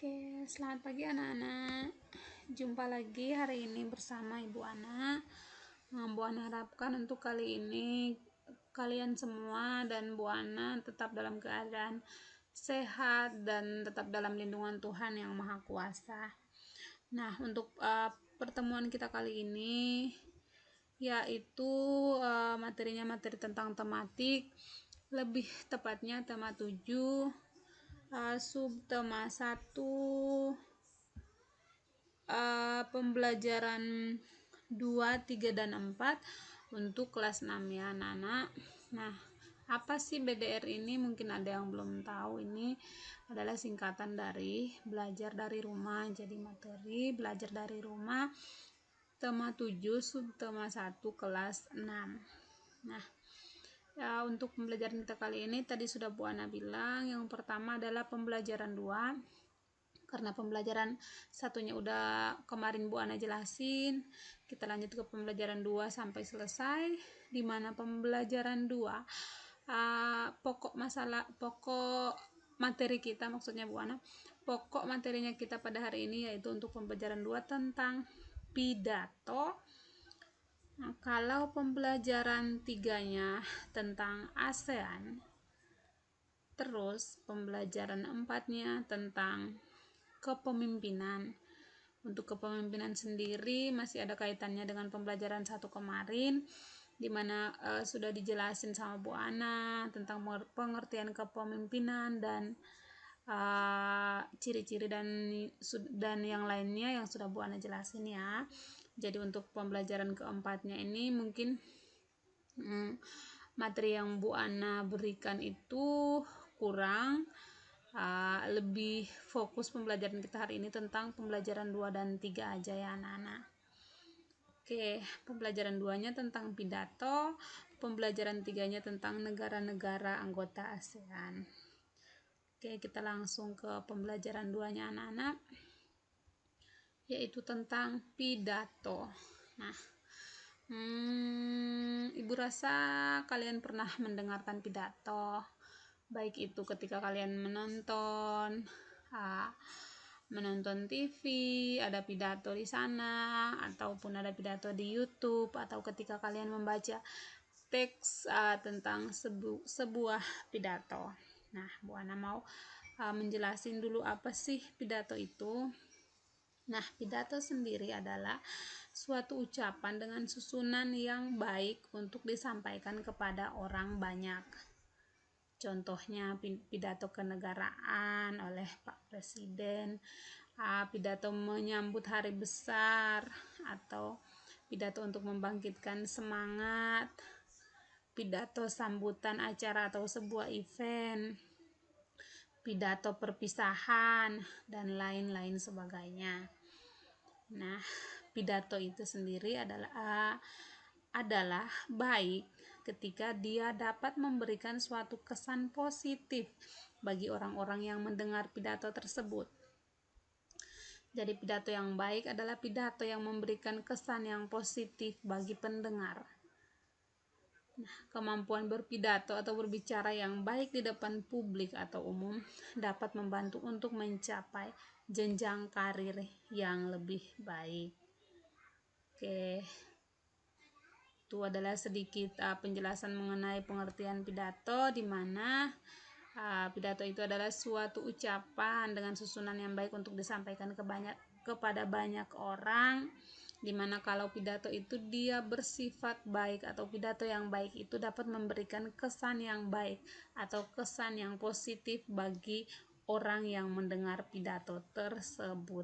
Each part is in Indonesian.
Oke, selamat pagi anak-anak. Jumpa lagi hari ini bersama Ibu Ana. Bu Ana harapkan untuk kali ini kalian semua dan Bu Ana tetap dalam keadaan sehat dan tetap dalam lindungan Tuhan yang Maha Kuasa. Nah, untuk pertemuan kita kali ini yaitu materinya materi tentang tematik, lebih tepatnya tema 7 subtema 1 pembelajaran 2, 3, dan 4 untuk kelas 6 ya anak-anak. Nah, apa sih BDR ini? Mungkin ada yang belum tahu. Ini adalah singkatan dari belajar dari rumah. Jadi materi belajar dari rumah tema 7 subtema 1 kelas 6. Nah, ya, untuk pembelajaran kita kali ini tadi sudah Bu Ana bilang, yang pertama adalah pembelajaran 2. Karena pembelajaran satunya udah kemarin Bu Ana jelasin, kita lanjut ke pembelajaran 2 sampai selesai, di mana pembelajaran 2 pokok materi kita, maksudnya Bu Ana, pokok materinya kita pada hari ini yaitu untuk pembelajaran 2 tentang pidato. Nah, kalau pembelajaran 3-nya tentang ASEAN, terus pembelajaran 4-nya tentang kepemimpinan. Untuk kepemimpinan sendiri masih ada kaitannya dengan pembelajaran 1 kemarin, di mana sudah dijelasin sama Bu Ana tentang pengertian kepemimpinan dan ciri-ciri dan yang lainnya yang sudah Bu Ana jelasin ya. Jadi untuk pembelajaran keempatnya ini mungkin materi yang Bu Ana berikan itu kurang, lebih fokus pembelajaran kita hari ini tentang pembelajaran 2 dan 3 aja ya anak-anak. Oke, pembelajaran 2-nya tentang pidato, pembelajaran 3-nya tentang negara-negara anggota ASEAN. Oke, kita langsung ke pembelajaran 2-nya anak-anak, yaitu tentang pidato. Nah, Ibu rasa kalian pernah mendengarkan pidato, baik itu ketika kalian menonton TV, ada pidato di sana, ataupun ada pidato di YouTube, atau ketika kalian membaca teks tentang sebuah pidato. Nah, Bu Ana mau menjelasin dulu apa sih pidato itu. Nah, pidato sendiri adalah suatu ucapan dengan susunan yang baik untuk disampaikan kepada orang banyak. Contohnya pidato kenegaraan oleh Pak Presiden, pidato menyambut hari besar, atau pidato untuk membangkitkan semangat, pidato sambutan acara atau sebuah event, pidato perpisahan, dan lain-lain sebagainya. Nah, pidato itu sendiri adalah baik ketika dia dapat memberikan suatu kesan positif bagi orang-orang yang mendengar pidato tersebut. Jadi pidato yang baik adalah pidato yang memberikan kesan yang positif bagi pendengar. Nah, kemampuan berpidato atau berbicara yang baik di depan publik atau umum dapat membantu untuk mencapai jenjang karir yang lebih baik. Oke, itu adalah sedikit penjelasan mengenai pengertian pidato, di mana pidato itu adalah suatu ucapan dengan susunan yang baik untuk disampaikan kepada banyak orang, dimana kalau pidato itu dia bersifat baik atau pidato yang baik itu dapat memberikan kesan yang baik atau kesan yang positif bagi orang yang mendengar pidato tersebut.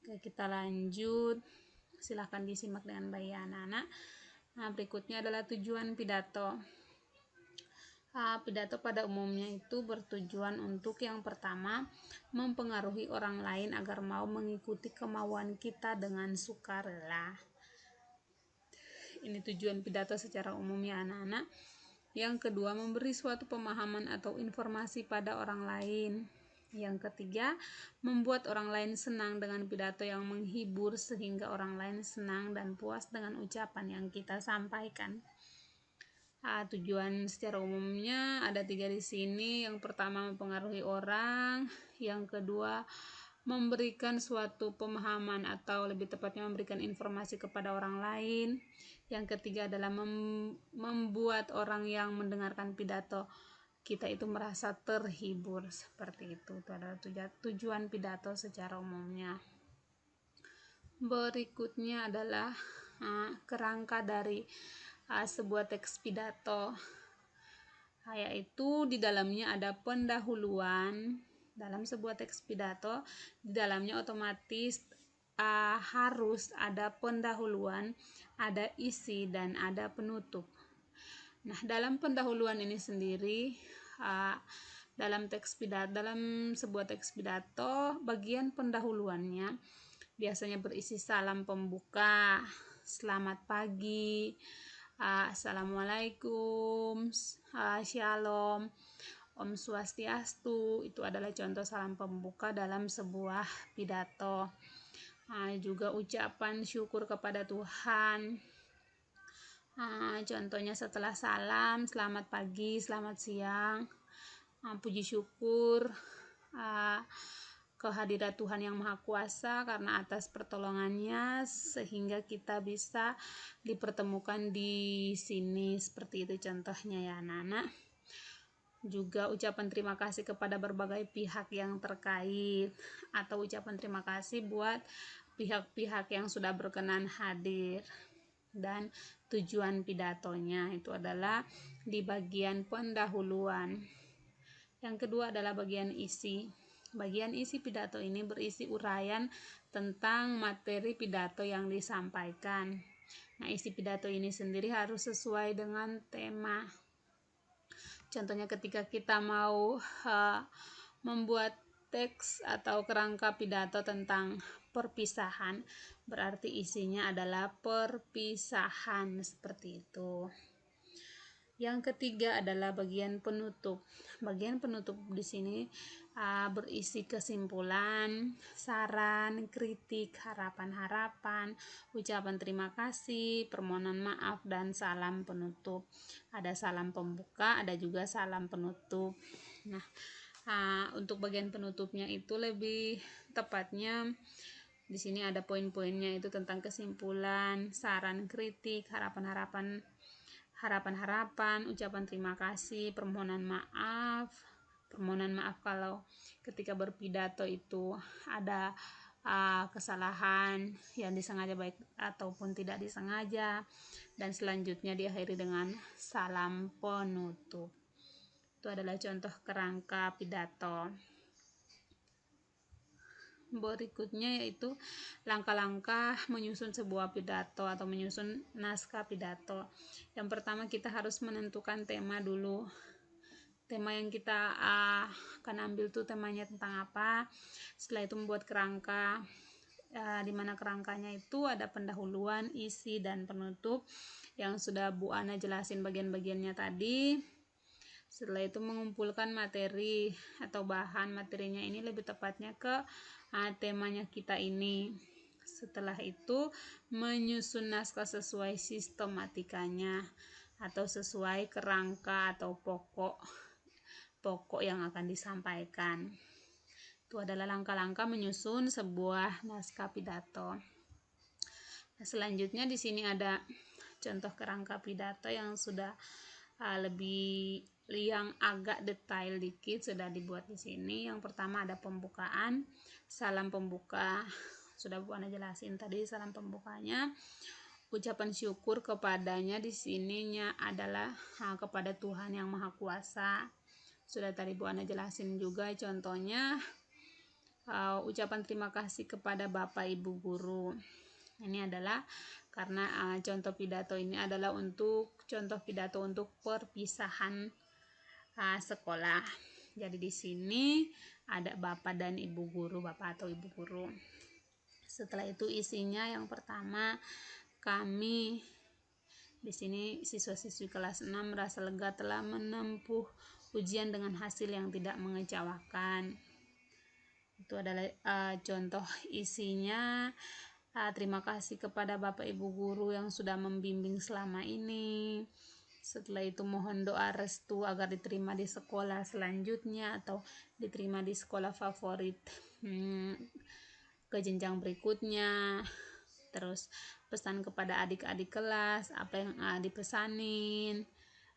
Oke, kita lanjut, silahkan disimak dengan baik ya anak-anak. Nah, berikutnya adalah tujuan pidato. Pidato pada umumnya itu bertujuan untuk yang pertama, mempengaruhi orang lain agar mau mengikuti kemauan kita dengan sukarela. Ini tujuan pidato secara umum ya anak-anak. Yang kedua, memberi suatu pemahaman atau informasi pada orang lain. Yang ketiga, membuat orang lain senang dengan pidato yang menghibur sehingga orang lain senang dan puas dengan ucapan yang kita sampaikan. Tujuan secara umumnya ada 3 di sini. Yang pertama, mempengaruhi orang. Yang kedua, memberikan suatu pemahaman atau lebih tepatnya memberikan informasi kepada orang lain. Yang ketiga adalah membuat orang yang mendengarkan pidato kita itu merasa terhibur. Seperti itu adalah tujuan pidato secara umumnya. Berikutnya adalah kerangka dari sebuah teks pidato, yaitu di dalamnya ada pendahuluan. Dalam sebuah teks pidato, di dalamnya otomatis harus ada pendahuluan, ada isi, dan ada penutup. Nah, dalam pendahuluan ini sendiri, dalam sebuah teks pidato, bagian pendahuluannya biasanya berisi salam pembuka, selamat pagi, assalamualaikum, shalom, om swastiastu. Itu adalah contoh salam pembuka dalam sebuah pidato. Juga ucapan syukur kepada Tuhan. Contohnya setelah salam, selamat pagi, selamat siang, puji syukur kehadirat Tuhan yang Maha Kuasa karena atas pertolongannya sehingga kita bisa dipertemukan di sini. Seperti itu contohnya ya anak-anak. Juga ucapan terima kasih kepada berbagai pihak yang terkait, atau ucapan terima kasih buat pihak-pihak yang sudah berkenan hadir. Dan tujuan pidatonya itu adalah di bagian pendahuluan. Yang kedua adalah bagian isi. Bagian isi pidato ini berisi uraian tentang materi pidato yang disampaikan. Nah, isi pidato ini sendiri harus sesuai dengan tema. Contohnya ketika kita mau membuat teks atau kerangka pidato tentang perpisahan, berarti isinya adalah perpisahan, seperti itu. Yang ketiga adalah bagian penutup. Bagian penutup di sini berisi kesimpulan, saran, kritik, harapan-harapan, ucapan terima kasih, permohonan maaf, dan salam penutup. Ada salam pembuka, ada juga salam penutup. Nah, untuk bagian penutupnya itu lebih tepatnya di sini ada poin-poinnya, itu tentang kesimpulan, saran, kritik, harapan-harapan, ucapan terima kasih, permohonan maaf kalau ketika berpidato itu ada kesalahan yang disengaja baik ataupun tidak disengaja, dan selanjutnya diakhiri dengan salam penutup. Itu adalah contoh kerangka pidato. Berikutnya yaitu langkah-langkah menyusun sebuah pidato atau menyusun naskah pidato. Yang pertama, kita harus menentukan tema dulu. Tema yang kita akan ambil tuh temanya tentang apa. Setelah itu membuat kerangka, di mana kerangkanya itu ada pendahuluan, isi, dan penutup yang sudah Bu Ana jelasin bagian-bagiannya tadi. Setelah itu mengumpulkan materi atau bahan materinya ini lebih tepatnya ke temanya kita ini. Setelah itu menyusun naskah sesuai sistematikanya atau sesuai kerangka atau pokok yang akan disampaikan. Itu adalah langkah-langkah menyusun sebuah naskah pidato. Nah, selanjutnya di sini ada contoh kerangka pidato yang sudah yang agak detail dikit sudah dibuat di sini. Yang pertama ada pembukaan, salam pembuka, sudah Bu Ana jelasin tadi salam pembukanya. Ucapan syukur kepadanya di sininya adalah kepada Tuhan yang Maha Kuasa. Sudah tadi Bu Ana jelasin juga contohnya. Ucapan terima kasih kepada Bapak Ibu guru. Ini adalah karena contoh pidato ini adalah untuk contoh pidato untuk perpisahan sekolah. Jadi di sini ada Bapak dan Ibu guru, Bapak atau Ibu guru. Setelah itu isinya yang pertama, kami di sini siswa-siswi kelas 6 merasa lega telah menempuh ujian dengan hasil yang tidak mengecewakan. Itu adalah contoh isinya. Terima kasih kepada Bapak Ibu guru yang sudah membimbing selama ini. Setelah itu mohon doa restu agar diterima di sekolah selanjutnya atau diterima di sekolah favorit ke jenjang berikutnya. Terus pesan kepada adik-adik kelas apa yang dipesanin,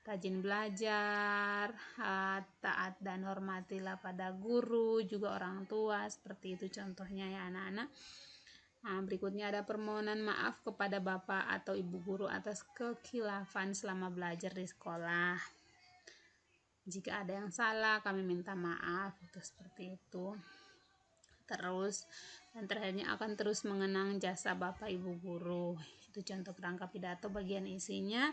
rajin belajar, taat dan hormatilah pada guru juga orang tua, seperti itu contohnya ya anak-anak. Berikutnya ada permohonan maaf kepada bapak atau ibu guru atas kekhilafan selama belajar di sekolah. Jika ada yang salah kami minta maaf, itu seperti itu. Terus dan terakhirnya akan terus mengenang jasa bapak ibu guru. Itu contoh kerangka pidato bagian isinya.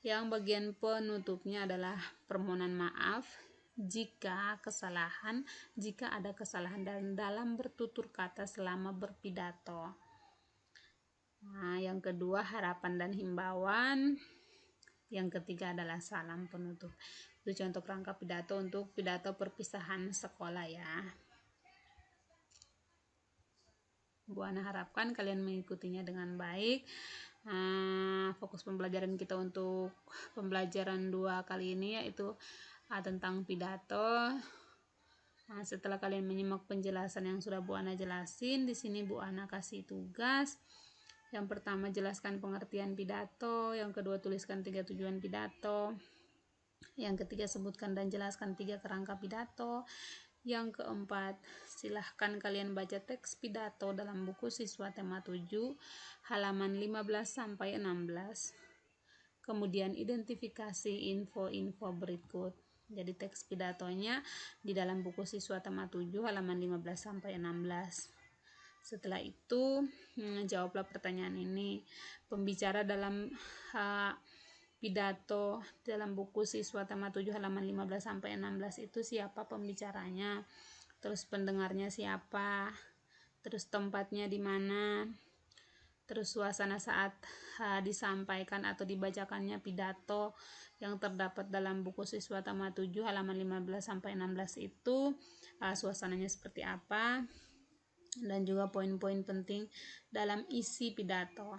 Yang bagian penutupnya adalah permohonan maaf jika ada kesalahan dalam bertutur kata selama berpidato. Yang kedua harapan dan himbauan. Yang ketiga adalah salam penutup. Itu contoh kerangka pidato untuk pidato perpisahan sekolah ya. Bu Ana harapkan kalian mengikutinya dengan baik. Fokus pembelajaran kita untuk pembelajaran 2 kali ini yaitu tentang pidato. Setelah kalian menyimak penjelasan yang sudah Bu Ana jelasin, di sini Bu Ana kasih tugas. Yang pertama jelaskan pengertian pidato, yang kedua tuliskan 3 tujuan pidato, yang ketiga sebutkan dan jelaskan 3 kerangka pidato, yang keempat silahkan kalian baca teks pidato dalam buku siswa tema 7 halaman 15 sampai 16. Kemudian identifikasi info-info berikut. Jadi teks pidatonya di dalam buku siswa tema 7 halaman 15 sampai 16. Setelah itu jawablah pertanyaan ini. Pembicara dalam pidato dalam buku siswa tema 7 halaman 15 sampai 16 itu siapa pembicaranya? Terus pendengarnya siapa? Terus tempatnya di mana? Terus suasana saat disampaikan atau dibacakannya pidato yang terdapat dalam buku siswa tema 7 halaman 15 sampai 16 itu suasananya seperti apa? Dan juga poin-poin penting dalam isi pidato.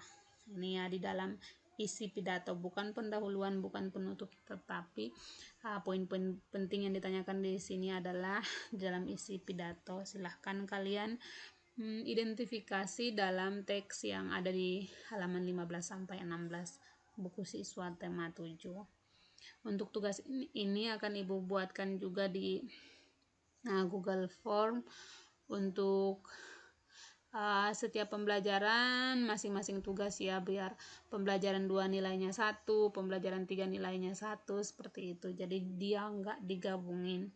Ini ya di dalam isi pidato, bukan pendahuluan, bukan penutup, tetapi poin-poin penting yang ditanyakan di sini adalah di dalam isi pidato. Silahkan kalian identifikasi dalam teks yang ada di halaman 15 sampai 16 buku siswa tema 7. Untuk tugas ini akan Ibu buatkan juga di Google Form untuk setiap pembelajaran masing-masing tugas ya, biar pembelajaran 2 nilainya 1, pembelajaran 3 nilainya 1, seperti itu. Jadi dia enggak digabungin.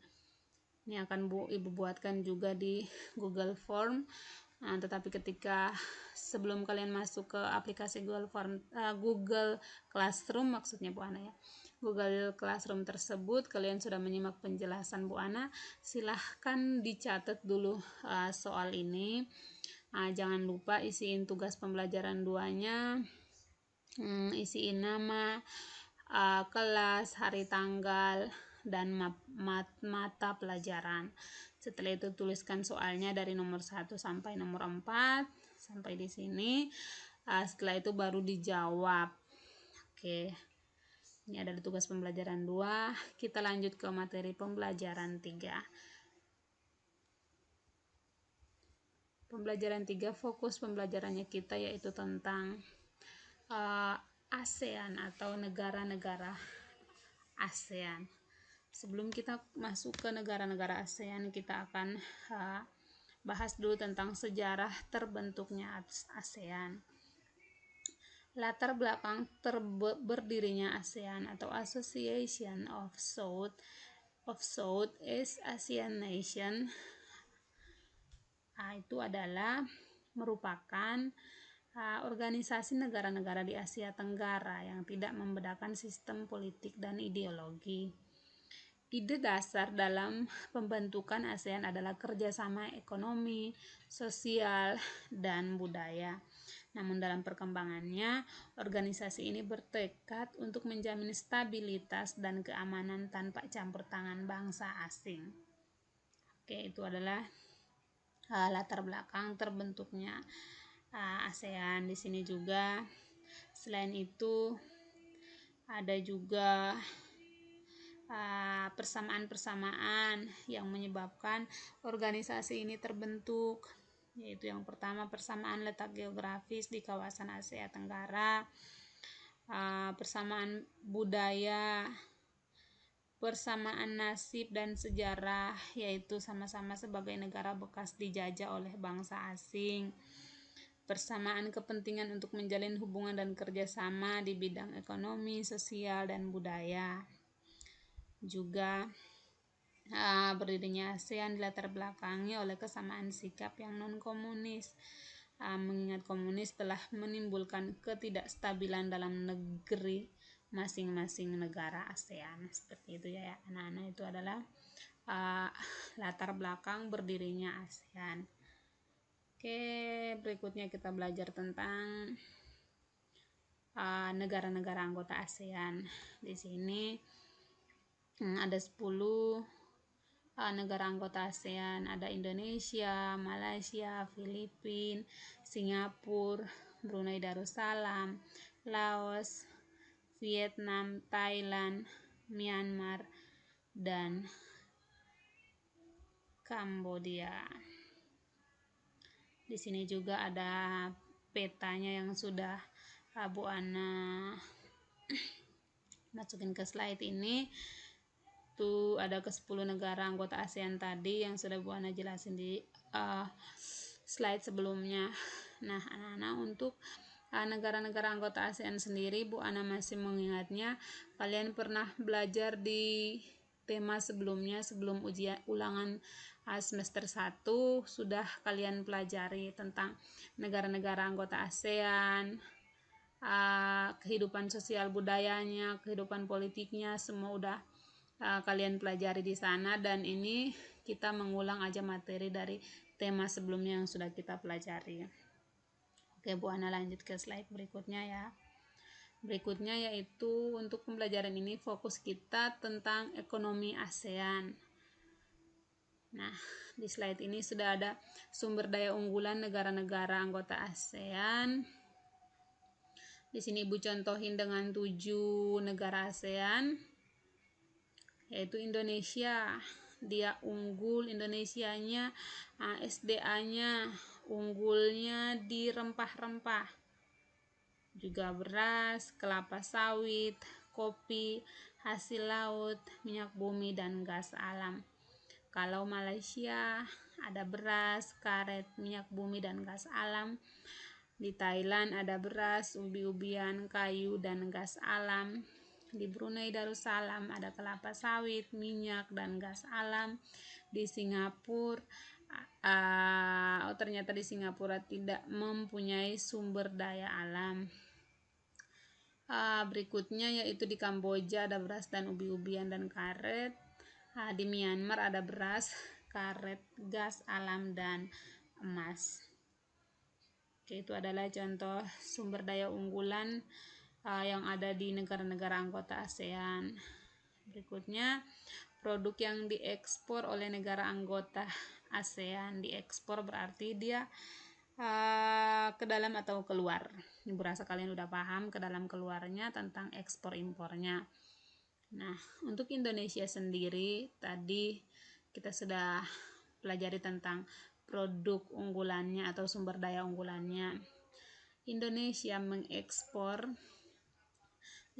Ini akan Ibu buatkan juga di Google Form. Tetapi ketika sebelum kalian masuk ke aplikasi Google Classroom maksudnya Bu Ana ya, Google Classroom tersebut kalian sudah menyimak penjelasan Bu Ana, silahkan dicatat dulu soal ini. Jangan lupa isiin tugas pembelajaran 2-nya, isiin nama, kelas, hari tanggal, dan mata pelajaran. Setelah itu tuliskan soalnya dari nomor 1 sampai nomor 4 sampai di sini. Setelah itu baru dijawab. Oke. Ini adalah tugas pembelajaran 2. Kita lanjut ke materi pembelajaran 3. Pembelajaran 3 fokus pembelajarannya kita yaitu tentang ASEAN atau negara-negara ASEAN. Sebelum kita masuk ke negara-negara ASEAN, kita akan bahas dulu tentang sejarah terbentuknya ASEAN. Latar belakang berdirinya ASEAN atau Association of Southeast Asian Nation itu adalah merupakan organisasi negara-negara di Asia Tenggara yang tidak membedakan sistem politik dan ideologi. Ide dasar dalam pembentukan ASEAN adalah kerjasama ekonomi, sosial, dan budaya. Namun dalam perkembangannya, organisasi ini bertekad untuk menjamin stabilitas dan keamanan tanpa campur tangan bangsa asing. Oke, itu adalah latar belakang terbentuknya ASEAN. Di sini juga selain itu Ada juga persamaan-persamaan yang menyebabkan organisasi ini terbentuk, yaitu yang pertama persamaan letak geografis di kawasan Asia Tenggara, persamaan budaya, persamaan nasib dan sejarah, yaitu sama-sama sebagai negara bekas dijajah oleh bangsa asing, persamaan kepentingan untuk menjalin hubungan dan kerjasama di bidang ekonomi, sosial, dan budaya. Juga berdirinya ASEAN dilatar belakangi oleh kesamaan sikap yang non-komunis, mengingat komunis telah menimbulkan ketidakstabilan dalam negeri masing-masing negara ASEAN. Seperti itu ya anak-anak, itu adalah latar belakang berdirinya ASEAN. Oke, berikutnya kita belajar tentang negara-negara anggota ASEAN. Di sini ada 10 negara anggota ASEAN. Ada Indonesia, Malaysia, Filipina, Singapura, Brunei Darussalam, Laos, Vietnam, Thailand, Myanmar, dan Kambodia. Di sini juga ada petanya yang sudah Bu Ana masukin ke slide ini. Tuh ada ke 10 negara anggota ASEAN tadi yang sudah Bu Ana jelasin di slide sebelumnya. Nah, anak-anak, untuk negara-negara anggota ASEAN sendiri, Bu Ana masih mengingatnya, kalian pernah belajar di tema sebelumnya, sebelum ujian ulangan semester 1 sudah kalian pelajari tentang negara-negara anggota ASEAN, kehidupan sosial budayanya, kehidupan politiknya, semua udah kalian pelajari di sana, dan ini kita mengulang aja materi dari tema sebelumnya yang sudah kita pelajari. Oke, Bu Ana lanjut ke slide berikutnya ya. Berikutnya yaitu untuk pembelajaran ini fokus kita tentang ekonomi ASEAN. Nah, di slide ini sudah ada sumber daya unggulan negara-negara anggota ASEAN. Di sini Ibu contohin dengan 7 negara ASEAN, yaitu Indonesia. Dia unggul, Indonesianya SDA-nya unggulnya di rempah-rempah, juga beras, kelapa sawit, kopi, hasil laut, minyak bumi, dan gas alam. Kalau Malaysia ada beras, karet, minyak bumi, dan gas alam. Di Thailand ada beras, ubi-ubian, kayu, dan gas alam. Di Brunei Darussalam ada kelapa sawit, minyak, dan gas alam. Di Singapura ternyata di Singapura tidak mempunyai sumber daya alam. Berikutnya yaitu di Kamboja ada beras dan ubi-ubian dan karet. Di Myanmar ada beras, karet, gas alam, dan emas. Oke, itu adalah contoh sumber daya unggulan yang ada di negara-negara anggota ASEAN. Berikutnya, produk yang diekspor oleh negara anggota ASEAN. Diekspor berarti dia ke dalam atau keluar. Ibu rasa kalian udah paham ke dalam keluarnya tentang ekspor impornya. Nah, untuk Indonesia sendiri tadi kita sudah pelajari tentang produk unggulannya atau sumber daya unggulannya. Indonesia mengekspor,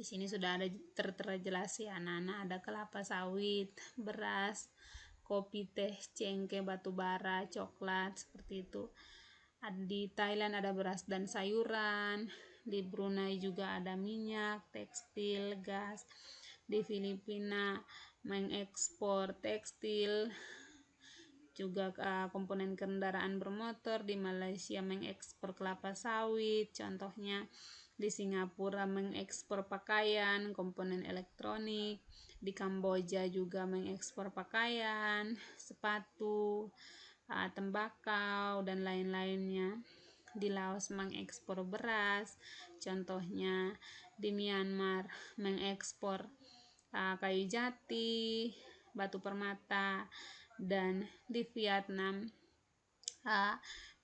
di sini sudah ada terjelas ya anak-anak, ada kelapa sawit, beras, kopi, teh, cengkeh, batu bara, coklat, seperti itu. Di Thailand ada beras dan sayuran. Di Brunei juga ada minyak, tekstil, gas. Di Filipina mengekspor tekstil, juga komponen kendaraan bermotor. Di Malaysia mengekspor kelapa sawit, contohnya. Di Singapura mengekspor pakaian, komponen elektronik. Di Kamboja juga mengekspor pakaian, sepatu, tembakau, dan lain-lainnya. Di Laos mengekspor beras, contohnya. Di Myanmar mengekspor kayu jati, batu permata, dan di Vietnam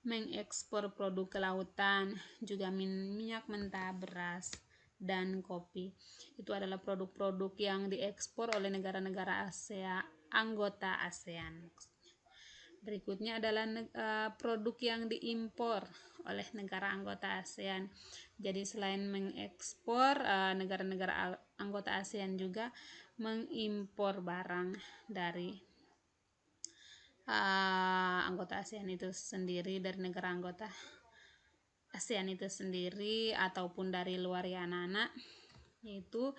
mengekspor produk kelautan, juga minyak mentah, beras, dan kopi. Itu adalah produk-produk yang diekspor oleh negara-negara anggota ASEAN. Berikutnya adalah produk yang diimpor oleh negara anggota ASEAN. Jadi selain mengekspor, negara-negara anggota ASEAN juga mengimpor barang dari anggota ASEAN itu sendiri, dari negara anggota ASEAN itu sendiri ataupun dari luar ya anak-anak. Yaitu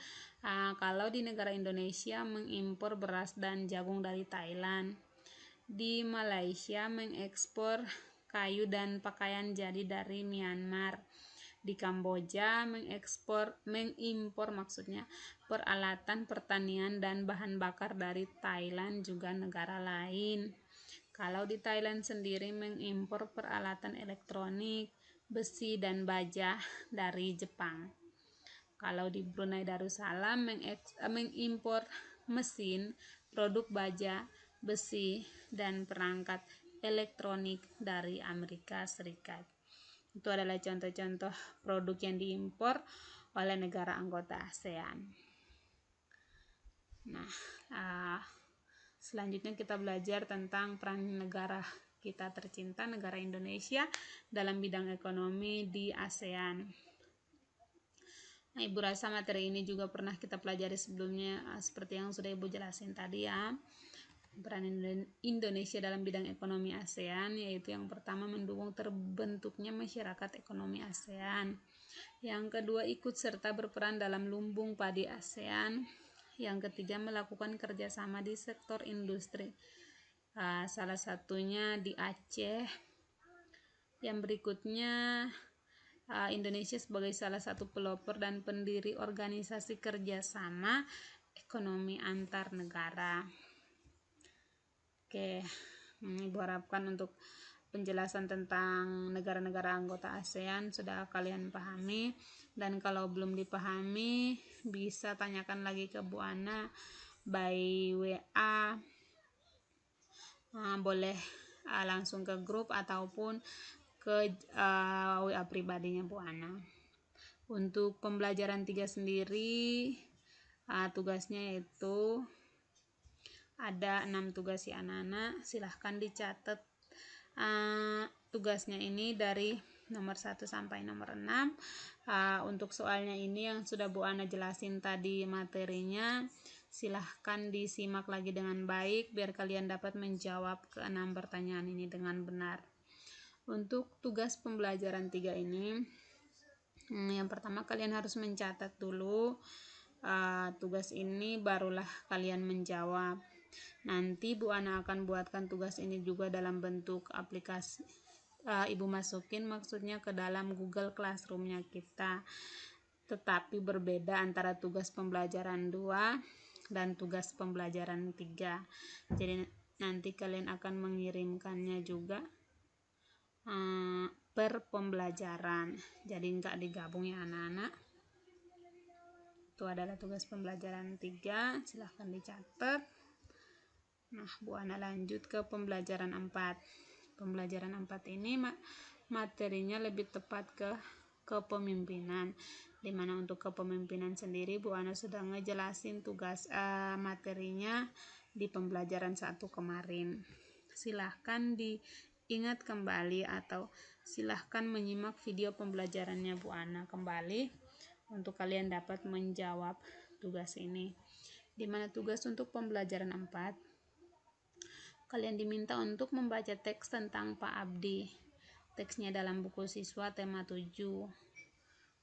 kalau di negara Indonesia mengimpor beras dan jagung dari Thailand. Di Malaysia mengekspor kayu dan pakaian jadi dari Myanmar. Di Kamboja mengimpor peralatan pertanian dan bahan bakar dari Thailand juga negara lain. Kalau di Thailand sendiri mengimpor peralatan elektronik, besi dan baja dari Jepang. Kalau di Brunei Darussalam mengimpor mesin, produk baja, besi, dan perangkat elektronik dari Amerika Serikat. Itu adalah contoh-contoh produk yang diimpor oleh negara anggota ASEAN. Nah, selanjutnya kita belajar tentang peran negara kita tercinta, negara Indonesia, dalam bidang ekonomi di ASEAN. Nah, Ibu rasa materi ini juga pernah kita pelajari sebelumnya, seperti yang sudah Ibu jelasin tadi ya. Peran Indonesia dalam bidang ekonomi ASEAN, yaitu yang pertama mendukung terbentuknya masyarakat ekonomi ASEAN. Yang kedua, ikut serta berperan dalam lumbung padi ASEAN. Yang ketiga, melakukan kerjasama di sektor industri, salah satunya di Aceh. Yang berikutnya, Indonesia sebagai salah satu pelopor dan pendiri organisasi kerjasama ekonomi antar negara. Oke, Ibu harapkan untuk penjelasan tentang negara-negara anggota ASEAN sudah kalian pahami, dan kalau belum dipahami bisa tanyakan lagi ke Bu Ana by WA, boleh langsung ke grup ataupun ke WA pribadinya Bu Ana. Untuk pembelajaran 3 sendiri, tugasnya yaitu ada 6 tugas ya anak-anak. Silahkan dicatat tugasnya ini dari nomor 1 sampai nomor 6. Untuk soalnya ini yang sudah Bu Ana jelasin tadi materinya, silahkan disimak lagi dengan baik biar kalian dapat menjawab ke 6 pertanyaan ini dengan benar. Untuk tugas pembelajaran 3 ini, yang pertama kalian harus mencatat dulu tugas ini, barulah kalian menjawab. Nanti Bu Ana akan buatkan tugas ini juga dalam bentuk aplikasi. Ibu masukin maksudnya ke dalam Google Classroom-nya kita. Tetapi berbeda antara tugas pembelajaran 2 dan tugas pembelajaran 3. Jadi nanti kalian akan mengirimkannya juga per pembelajaran. Jadi enggak digabung ya anak-anak. Itu adalah tugas pembelajaran 3. Silahkan dicatat. Nah, Bu Ana lanjut ke pembelajaran 4. Pembelajaran 4 ini materinya lebih tepat ke kepemimpinan, dimana untuk kepemimpinan sendiri Bu Ana sudah ngejelasin tugas materinya di pembelajaran 1 kemarin. Silahkan diingat kembali atau silahkan menyimak video pembelajarannya Bu Ana kembali untuk kalian dapat menjawab tugas ini. Dimana tugas untuk pembelajaran 4, kalian diminta untuk membaca teks tentang Pak Abdi. Teksnya dalam buku siswa tema 7.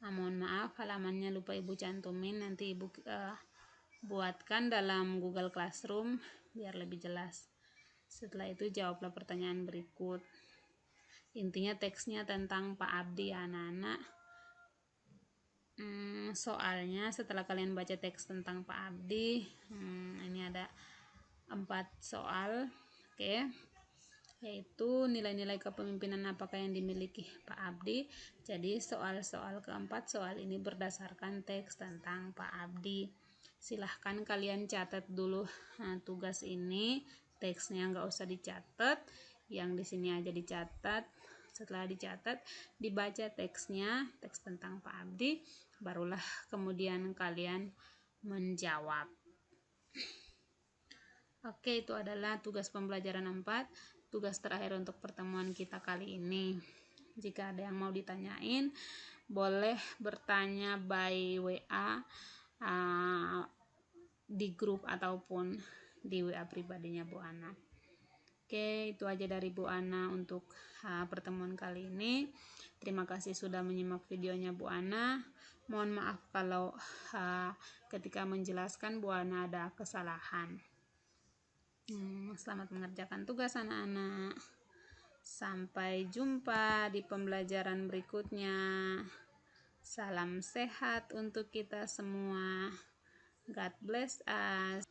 Mohon maaf halamannya lupa Ibu cantumin, nanti Ibu buatkan dalam Google Classroom biar lebih jelas. Setelah itu jawablah pertanyaan berikut. Intinya teksnya tentang Pak Abdi ya anak-anak. Soalnya setelah kalian baca teks tentang Pak Abdi, ini ada 4 soal. Oke, yaitu nilai-nilai kepemimpinan apakah yang dimiliki Pak Abdi. Jadi soal-soal keempat soal ini berdasarkan teks tentang Pak Abdi. Silahkan kalian catat dulu tugas ini, teksnya nggak usah dicatat, yang di sini aja dicatat. Setelah dicatat, dibaca teksnya, teks tentang Pak Abdi, barulah kemudian kalian menjawab. Oke, itu adalah tugas pembelajaran 4, tugas terakhir untuk pertemuan kita kali ini. Jika ada yang mau ditanyain, boleh bertanya by WA di grup ataupun di WA pribadinya Bu Ana. Oke, itu aja dari Bu Ana untuk pertemuan kali ini. Terima kasih sudah menyimak videonya Bu Ana. Mohon maaf kalau ketika menjelaskan Bu Ana ada kesalahan. Selamat mengerjakan tugas anak-anak. Sampai jumpa di pembelajaran berikutnya. Salam sehat untuk kita semua. God bless us.